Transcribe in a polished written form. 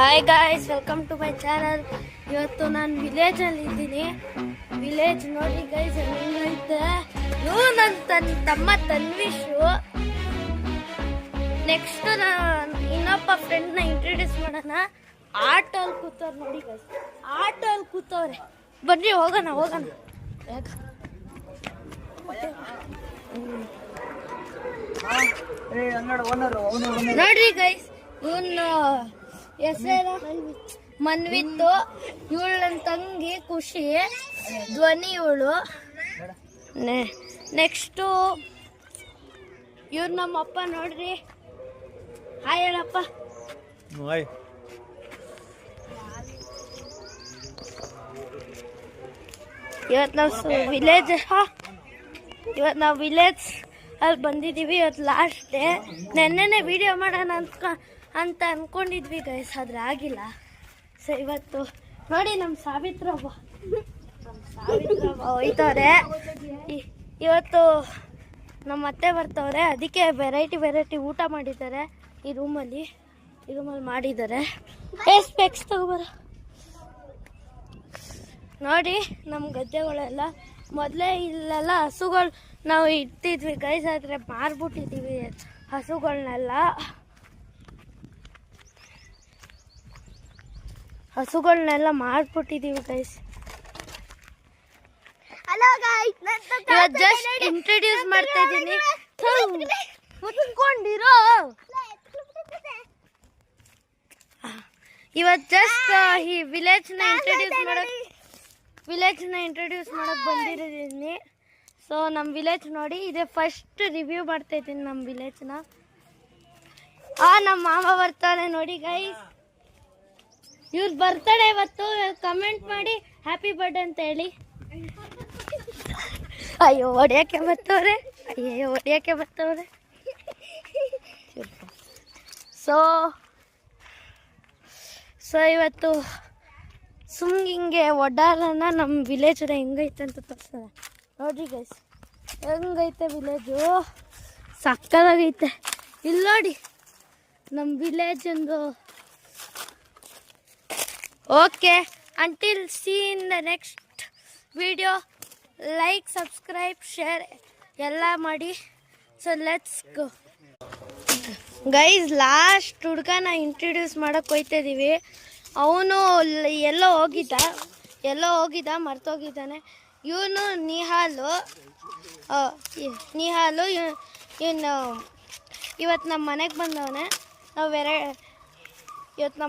Hi guys, welcome to my channel. ಇವತ್ತು ನಾನು ವಿಲೇಜಲ್ಲಿ ಇದ್ದೀನಿ. ವಿಲೇಜ್ ನೋಡಿ ಗೈಸ್ ಹೆಂಗೈತೆ. ಇವು ನನ್ನ ತಮ್ಮ ತನ್ವಿಶು. ನೆಕ್ಸ್ಟ್ ನಾನು ಇನ್ನೊಬ್ಬ ಫ್ರೆಂಡ್ನ ಇಂಟ್ರೊಡ್ಯೂಸ್ ಮಾಡೋಣ. ಆಟೋಲ್ಲಿ ಕೂತವ್ರು ನೋಡಿ ಗೈಸ್, ಆಟೋಲ್ಲಿ ಕೂತವ್ರೆ. ಬನ್ನಿ ಹೋಗೋಣ. ನೋಡ್ರಿ ಗೈಸ್, ಇವನು ಹೆಸರು ಮನ್ವಿತ್ತು. ಇವಳು ನನ್ನ ತಂಗಿ ಖುಷಿ, ಧ್ವನಿ ಇವಳು. ನೆಕ್ಸ್ಟು ಇವ್ರು ನಮ್ಮಪ್ಪ ನೋಡ್ರಿ. ಹಾಯ್ ಹೇಳಪ್ಪ. ಇವತ್ತು ನಾವು ವಿಲೇಜ್ ಅಲ್ಲಿ ಬಂದಿದ್ದೀವಿ. ಇವತ್ತು ಲಾಸ್ಟ್ ಡೇ. ನೆನ್ನೆನೆ ವಿಡಿಯೋ ಮಾಡೋಣ ಅಂತ ಅಂದ್ಕೊಂಡಿದ್ವಿ ಗೈಸ್, ಆದ್ರೆ ಆಗಿಲ್ಲ. ಸೊ ಇವತ್ತು ನೋಡಿ ನಮ್ಮ ಸಾವಿತ್ರವ್ವ ಹೋಯ್ತವ್ರೆ. ಇವತ್ತು ನಮ್ಮ ಅತ್ತೆ ಬರ್ತವ್ರೆ, ಅದಕ್ಕೆ ವೆರೈಟಿ ಊಟ ಮಾಡಿದ್ದಾರೆ. ಈ ರೂಮಲ್ಲಿ ಮಾಡಿದ್ದಾರೆ. ಸ್ಪೆಕ್ಸ್ ತಗೋಬರ. ನೋಡಿ ನಮ್ಮ ಗದ್ದೆಗಳೆಲ್ಲ ಮೊದಲೇ ಇಲ್ಲೆಲ್ಲ ಹಸುಗಳು ನಾವು ಇಡ್ತಿದ್ವಿ ಗೈಸ್, ಆದರೆ ಮಾರ್ಬಿಟ್ಟಿದ್ದೀವಿ ಹಸುಗಳನ್ನೆಲ್ಲ ಮಾರ್ಬಿಟ್ಟಿದ್ದೀವಿ ಗೈಸ್. ಜಸ್ಟ್ ಇಂಟ್ರೊಡ್ಯೂಸ್ ಮಾಡ್ತಾ ಇದ್ದೀನಿ. ಮುತ್ಕೊಂಡಿರೋ ಇವತ್ತು ಜಸ್ಟ್ ಈ ವಿಲೇಜ್ನ ಇಂಟ್ರೊಡ್ಯೂಸ್ ಮಾಡಕ್ ಬಂದಿದ್ದೀನಿ. ಸೊ ನಮ್ಮ ವಿಲೇಜ್ ನೋಡಿ, ಇದೇ ಫಸ್ಟ್ ರಿವ್ಯೂ ಮಾಡ್ತಾ ಇದ್ದೀನಿ ನಮ್ಮ ವಿಲೇಜ್ನ. ನಮ್ಮ ಮಾಮ ಬರ್ತಾರೆ ನೋಡಿ ಗೈಸ್. ಇವ್ರು ಬರ್ತಾಳೆ ಇವತ್ತು. ಕಮೆಂಟ್ ಮಾಡಿ ಹ್ಯಾಪಿ ಬರ್ಡೇ ಅಂತ ಹೇಳಿ. ಅಯ್ಯೋ ಹೊಡಿಯೋಕ್ಕೆ ಬರ್ತವ್ರೆ. ಸೊ ಇವತ್ತು ಹಿಂಗೆ ಒಡ್ಡಾಲನ ನಮ್ಮ ವಿಲೇಜ್ ಹೆಂಗೈತೆ ಅಂತ ತೋರಿಸ್ತದೆ ನೋಡ್ರಿ ಗೈಸ್. ಹೆಂಗೈತೆ ವಿಲೇಜು, ಸಕ್ಕದಾಗೈತೆ. ಇಲ್ಲಿ ನೋಡಿ ನಮ್ಮ ವಿಲೇಜ್ ಒಂದು. Okay, until C in the next video. Like, subscribe, share ಎಲ್ಲ ಮಾಡಿ. So let's go guys. Last ಹುಡುಗನ ಇಂಟ್ರೊಡ್ಯೂಸ್ ಮಾಡೋಕ್ಕೆ ಹೋಗ್ತಾ ಇದ್ದೀವಿ. ಅವನು ಎಲ್ಲೋ ಹೋಗಿದ್ದ ಮರ್ತೋಗಿದ್ದಾನೆ. ಇವನು ನಿಹಾಲು. ಇವನು ಇವತ್ತು ನಮ್ಮ ಮನೆಗೆ ಬಂದವನೆ. ಇವತ್ತು